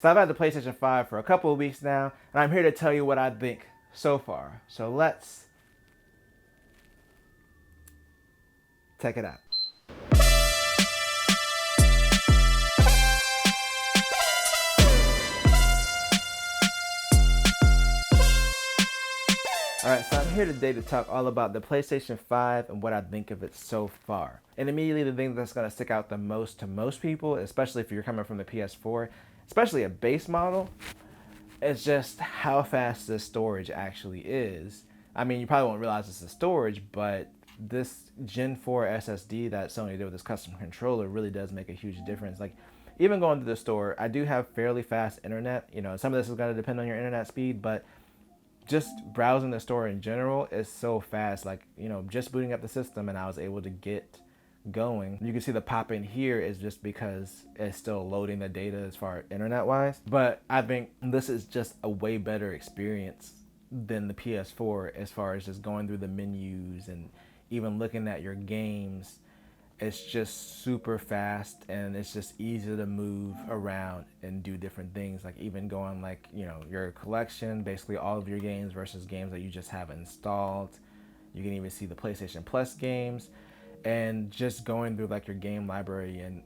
So I've had the PlayStation 5 for a couple of weeks now, and I'm here to tell you what I think so far. So let's check it out. Alright, so I'm here today to talk all about the PlayStation 5 and what I think of it so far. And immediately the thing that's going to stick out the most to most people, especially if you're coming from the PS4, especially a base model, is just how fast this storage actually is. I mean, you probably won't realize it's the storage, but this Gen 4 SSD that Sony did with this custom controller really does make a huge difference. Like, even going to the store, I do have fairly fast internet. You know, some of this is going to depend on your internet speed, but just browsing the store in general is so fast. Like, you know, just booting up the system and I was able to get going. You can see the pop in here is just because it's still loading the data as far as internet wise. But I think this is just a way better experience than the PS4 as far as just going through the menus and even looking at your games. It's just super fast and it's just easy to move around and do different things, like even going like, you know, your collection, basically all of your games versus games that you just have installed. You can even see the PlayStation Plus games and just going through like your game library and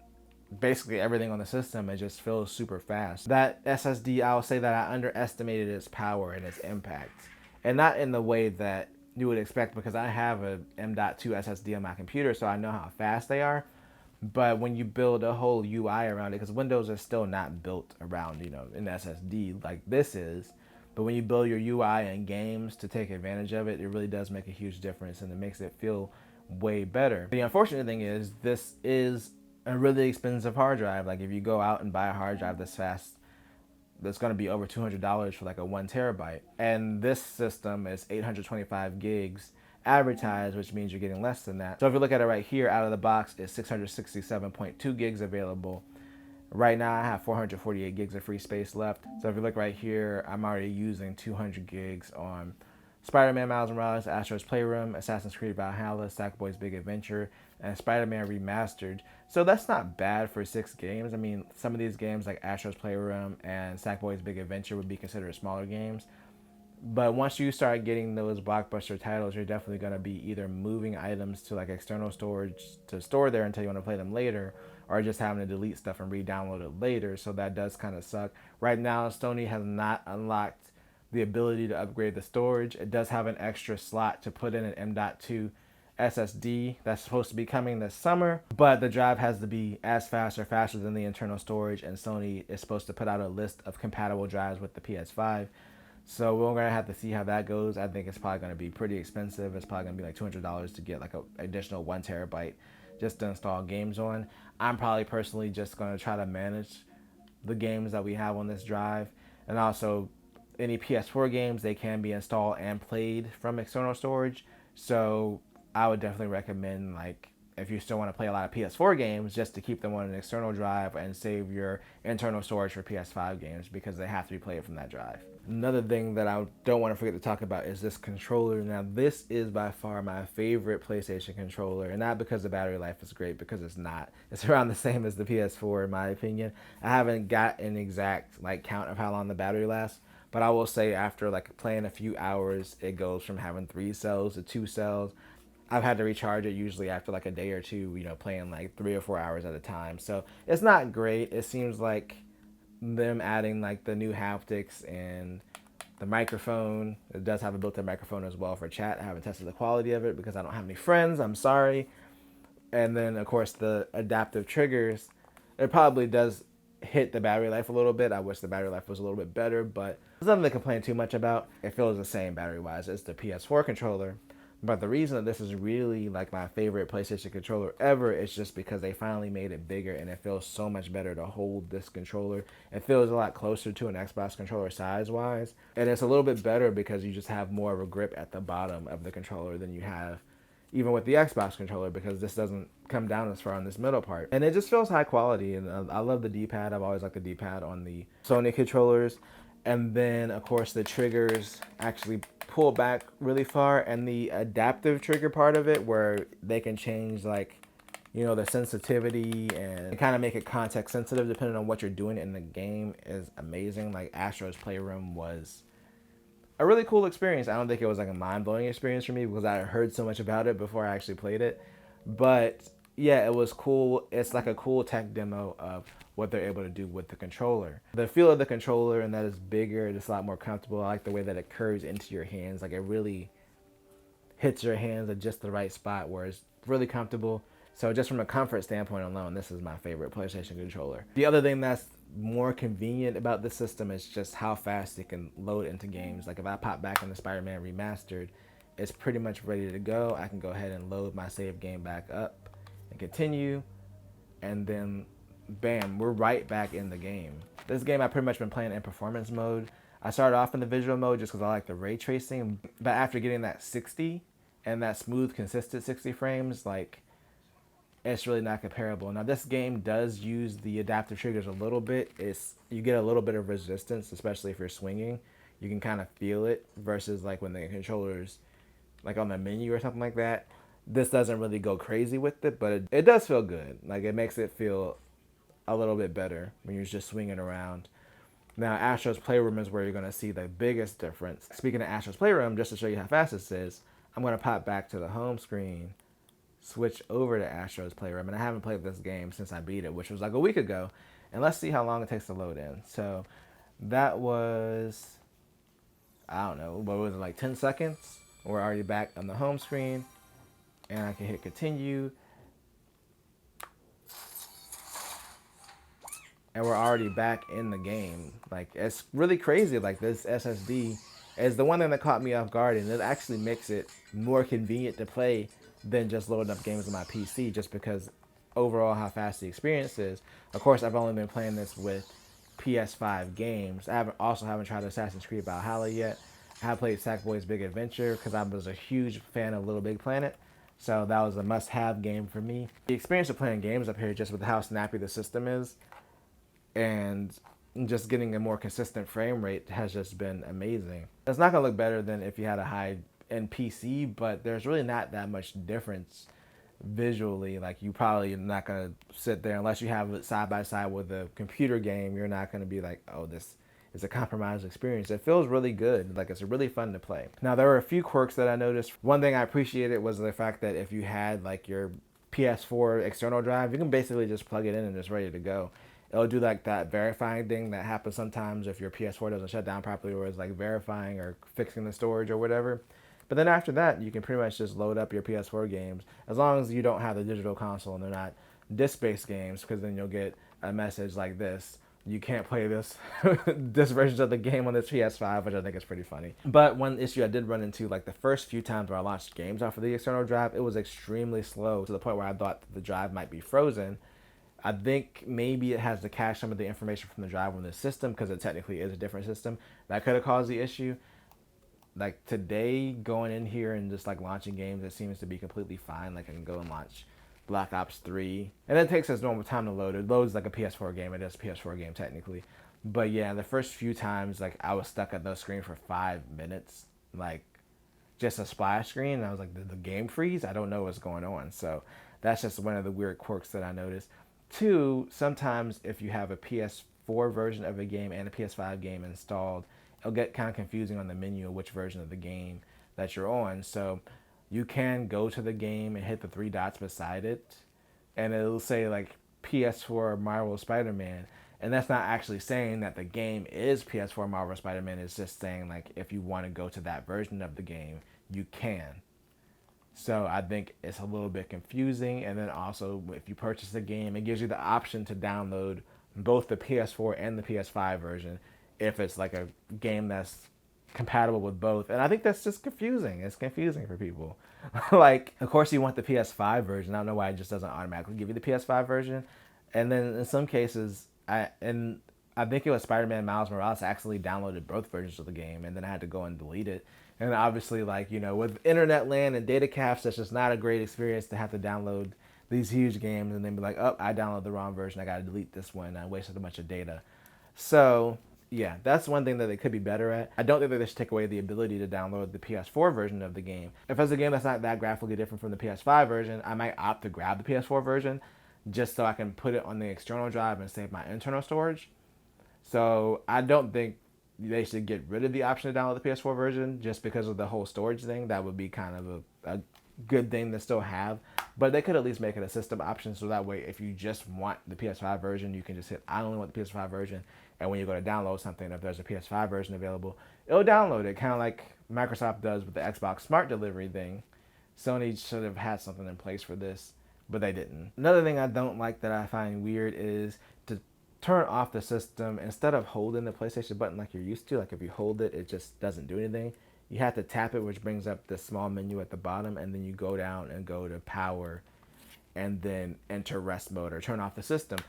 basically everything on the system. It just feels super fast. That SSD, I'll say that I underestimated its power and its impact, and not in the way that you would expect, because I have a M.2 SSD on my computer, so I know how fast they are. But when you build a whole UI around it, because Windows is still not built around, you know, an SSD like this is, but when you build your UI and games to take advantage of it, it really does make a huge difference and it makes it feel way better. The unfortunate thing is this is a really expensive hard drive. Like if you go out and buy a hard drive this fast, that's going to be over $200 for like a 1 terabyte. And this system is 825 gigs advertised, which means you're getting less than that. So if you look at it right here, out of the box, it's 667.2 gigs available. Right now I have 448 gigs of free space left. So if you look right here, I'm already using 200 gigs on Spider-Man Miles Morales, Astro's Playroom, Assassin's Creed Valhalla, Sackboy's Big Adventure, and Spider-Man Remastered. So that's not bad for 6 games. I mean, some of these games like Astro's Playroom and Sackboy's Big Adventure would be considered smaller games. But once you start getting those blockbuster titles, you're definitely going to be either moving items to like external storage to store there until you want to play them later, or just having to delete stuff and re-download it later. So that does kind of suck. Right now, Sony has not unlocked the ability to upgrade the storage. It does have an extra slot to put in an M.2 SSD that's supposed to be coming this summer, but the drive has to be as fast or faster than the internal storage, and Sony is supposed to put out a list of compatible drives with the PS5. So we're gonna have to see how that goes. I think it's probably gonna be pretty expensive. It's probably gonna be like $200 to get like an additional 1 terabyte just to install games on. I'm probably personally just gonna try to manage the games that we have on this drive, and also any PS4 games, they can be installed and played from external storage. So I would definitely recommend, like, if you still want to play a lot of PS4 games, just to keep them on an external drive and save your internal storage for PS5 games, because they have to be played from that drive. Another thing that I don't want to forget to talk about is this controller. Now, this is by far my favorite PlayStation controller, and not because the battery life is great, because it's not. It's around the same as the PS4 in my opinion. I haven't got an exact like count of how long the battery lasts, but I will say after like playing a few hours, it goes from having 3 cells to 2 cells. I've had to recharge it usually after like a day or two, you know, playing like 3 or 4 hours at a time. So it's not great. It seems like them adding like the new haptics and the microphone. It does have a built-in microphone as well for chat. I haven't tested the quality of it because I don't have any friends. I'm sorry. And then of course the adaptive triggers. It probably does hit the battery life a little bit. I wish the battery life was a little bit better, but it's nothing to complain too much about. It feels the same battery-wise as the PS4 controller. But the reason that this is really like my favorite PlayStation controller ever is just because they finally made it bigger, and it feels so much better to hold this controller. It feels a lot closer to an Xbox controller size-wise. And it's a little bit better because you just have more of a grip at the bottom of the controller than you have even with the Xbox controller, because this doesn't come down as far on this middle part. And it just feels high quality, and I love the D-pad. I've always liked the D-pad on the Sony controllers. And then, of course, the triggers actually pull back really far, and the adaptive trigger part of it, where they can change like you know, the sensitivity and kind of make it context sensitive depending on what you're doing in the game is amazing. Like Astro's Playroom was a really cool experience. I don't think it was like a mind-blowing experience for me because I heard so much about it before I actually played it. But yeah, it was cool. It's like a cool tech demo of what they're able to do with the controller. The feel of the controller and that is bigger, it's a lot more comfortable. I like the way that it curves into your hands. Like it really hits your hands at just the right spot where it's really comfortable. So just from a comfort standpoint alone, this is my favorite PlayStation controller. The other thing that's more convenient about this system is just how fast it can load into games. Like if I pop back into Spider-Man Remastered, it's pretty much ready to go. I can go ahead and load my save game back up and continue, and then bam, we're right back in the game. This game I've pretty much been playing in performance mode. I started off in the visual mode just because I like the ray tracing, but after getting that 60 and that smooth, consistent 60 frames, like it's really not comparable. Now this game does use the adaptive triggers a little bit. You get a little bit of resistance, especially if you're swinging. You can kind of feel it versus like when the controller's like on the menu or something like that. This doesn't really go crazy with it, but it does feel good. Like it makes it feel a little bit better when you're just swinging around. Now Astro's Playroom is where you're going to see the biggest difference. Speaking of Astro's Playroom, just to show you how fast this is, I'm going to pop back to the home screen, switch over to Astro's Playroom, and I haven't played this game since I beat it, which was like a week ago, and let's see how long it takes to load in. So that was, I don't know, what was it, like 10 seconds? We're already back on the home screen, and I can hit continue, and we're already back in the game. Like it's really crazy. Like this SSD is the one thing that caught me off guard, and it actually makes it more convenient to play than just loading up games on my PC, just because overall how fast the experience is. Of course, I've only been playing this with PS5 games. I haven't tried Assassin's Creed Valhalla yet. I have played Sackboy's Big Adventure because I was a huge fan of Little Big Planet. So that was a must-have game for me. The experience of playing games up here, just with how snappy the system is, and just getting a more consistent frame rate has just been amazing. It's not gonna look better than if you had a high-end PC, but there's really not that much difference visually. Like you probably not gonna sit there unless you have it side by side with a computer game. You're not gonna be like, oh, this is a compromised experience. It feels really good. Like it's really fun to play. Now there were a few quirks that I noticed. One thing I appreciated was the fact that if you had like your PS4 external drive, you can basically just plug it in and it's ready to go. It'll do like that verifying thing that happens sometimes if your PS4 doesn't shut down properly, or it's like verifying or fixing the storage or whatever. But then after that, you can pretty much just load up your PS4 games as long as you don't have the digital console and they're not disc-based games, because then you'll get a message like this: you can't play this this version of the game on this PS5, which I think is pretty funny. But one issue I did run into, like the first few times where I launched games off of the external drive, it was extremely slow to the point where I thought the drive might be frozen. I think maybe it has to cache some of the information from the drive on the system, because it technically is a different system. That could have caused the issue. Like today, going in here and just like launching games, it seems to be completely fine. Like I can go and launch Black Ops 3, and it takes its normal time to load. It loads like a PS4 game. It is a PS4 game technically. But yeah, the first few times, like I was stuck at the screen for 5 minutes, like just a splash screen. And I was like, did the game freeze? I don't know what's going on. So that's just one of the weird quirks that I noticed. Two, sometimes if you have a PS4 version of a game and a PS5 game installed, it'll get kind of confusing on the menu of which version of the game that you're on. So you can go to the game and hit the 3 dots beside it, and it'll say like PS4 Marvel Spider-Man. And that's not actually saying that the game is PS4 Marvel Spider-Man. It's just saying like if you want to go to that version of the game, you can. So I think it's a little bit confusing. And then also, if you purchase the game, it gives you the option to download both the PS4 and the PS5 version if it's like a game that's compatible with both. And I think that's just confusing. It's confusing for people. Like, of course you want the PS5 version. I don't know why it just doesn't automatically give you the PS5 version. And then in some cases, I think it was Spider-Man Miles Morales, I accidentally downloaded both versions of the game, and then I had to go and delete it. And obviously, like, you know, with internet land and data caps, that's just not a great experience to have to download these huge games and then be like, oh, I downloaded the wrong version. I got to delete this one. I wasted a bunch of data. So Yeah, that's one thing that they could be better at. I don't think that they should take away the ability to download the PS4 version of the game. If it's a game that's not that graphically different from the PS5 version, I might opt to grab the PS4 version just so I can put it on the external drive and save my internal storage. So I don't think they should get rid of the option to download the PS4 version just because of the whole storage thing. That would be kind of a good thing to still have. But they could at least make it a system option so that way if you just want the PS5 version, you can just hit I only want the PS5 version. And when you go to download something, if there's a PS5 version available, it'll download it, kind of like Microsoft does with the Xbox Smart Delivery thing. Sony should have had something in place for this, but they didn't. Another thing I don't like that I find weird is to turn off the system instead of holding the PlayStation button like you're used to. Like if you hold it, it just doesn't do anything. You have to tap it, which brings up the small menu at the bottom, and then you go down and go to power and then enter rest mode or turn off the system.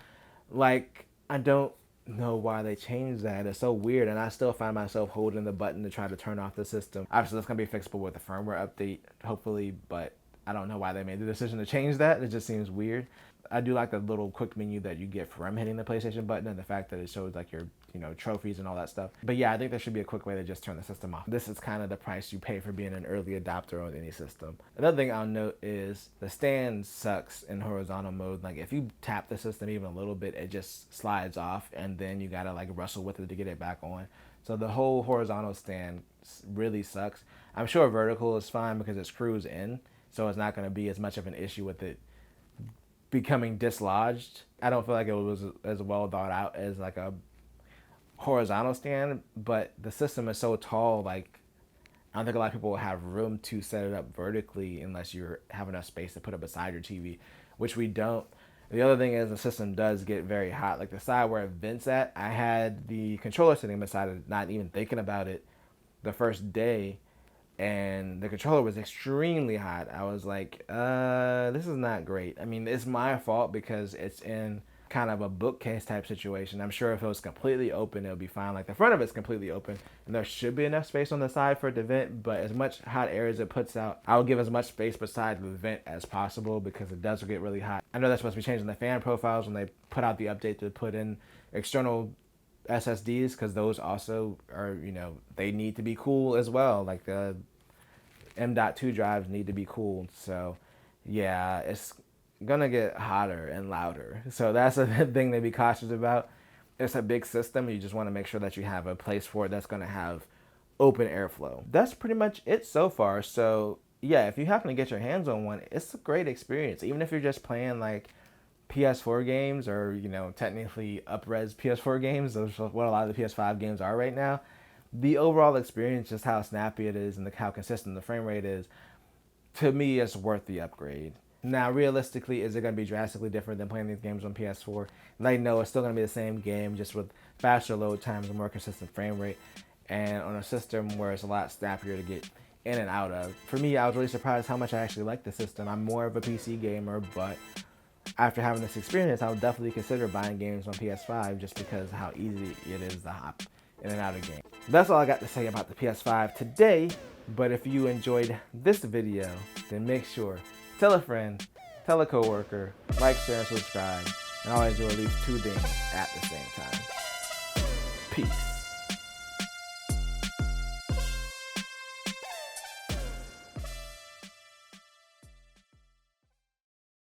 Like, I don't know why they changed that. It's so weird, and I still find myself holding the button to try to turn off the system. Obviously, that's going to be fixable with the firmware update, hopefully, but I don't know why they made the decision to change that. It just seems weird. I do like the little quick menu that you get from hitting the PlayStation button and the fact that it shows like your, trophies and all that stuff. But yeah, I think there should be a quick way to just turn the system off. This is kind of the price you pay for being an early adopter on any system. Another thing I'll note is the stand sucks in horizontal mode. Like if you tap the system even a little bit, it just slides off and then you gotta like wrestle with it to get it back on. So the whole horizontal stand really sucks. I'm sure vertical is fine because it screws in, so it's not gonna be as much of an issue with it becoming dislodged. I don't feel like it was as well thought out as like a horizontal stand, but the system is so tall, like I don't think a lot of people will have room to set it up vertically unless you have enough space to put it beside your TV, which we don't. The other thing is the system does get very hot. Like the side where it vents at, I had the controller sitting beside it, not even thinking about it the first day, and the controller was extremely hot. I was like, this is not great. I mean, it's my fault because it's in kind of a bookcase type situation. I'm sure if it was completely open, it would be fine. Like the front of it's completely open and there should be enough space on the side for it to vent, but as much hot air as it puts out, I would give as much space beside the vent as possible because it does get really hot. I know they're supposed to be changing the fan profiles when they put out the update to put in external SSDs because those also are, they need to be cool as well. Like the M.2 drives need to be cooled. So yeah, it's gonna get hotter and louder. So that's a thing to be cautious about. It's a big system. You just want to make sure that you have a place for it that's gonna have open airflow. That's pretty much it so far. So yeah, if you happen to get your hands on one, it's a great experience. Even if you're just playing like PS4 games or, technically up-res PS4 games, those are what a lot of the PS5 games are right now. The overall experience, just how snappy it is and how consistent the frame rate is, to me, it's worth the upgrade. Now, realistically, is it going to be drastically different than playing these games on PS4? Like, no, it's still going to be the same game, just with faster load times and more consistent frame rate, and on a system where it's a lot snappier to get in and out of. For me, I was really surprised how much I actually like the system. I'm more of a PC gamer, but after having this experience, I would definitely consider buying games on PS5 just because of how easy it is to hop in and out of games. That's all I got to say about the PS5 today, but if you enjoyed this video, then make sure tell a friend, tell a coworker, like, share, and subscribe, and always do at least 2 things at the same time. Peace.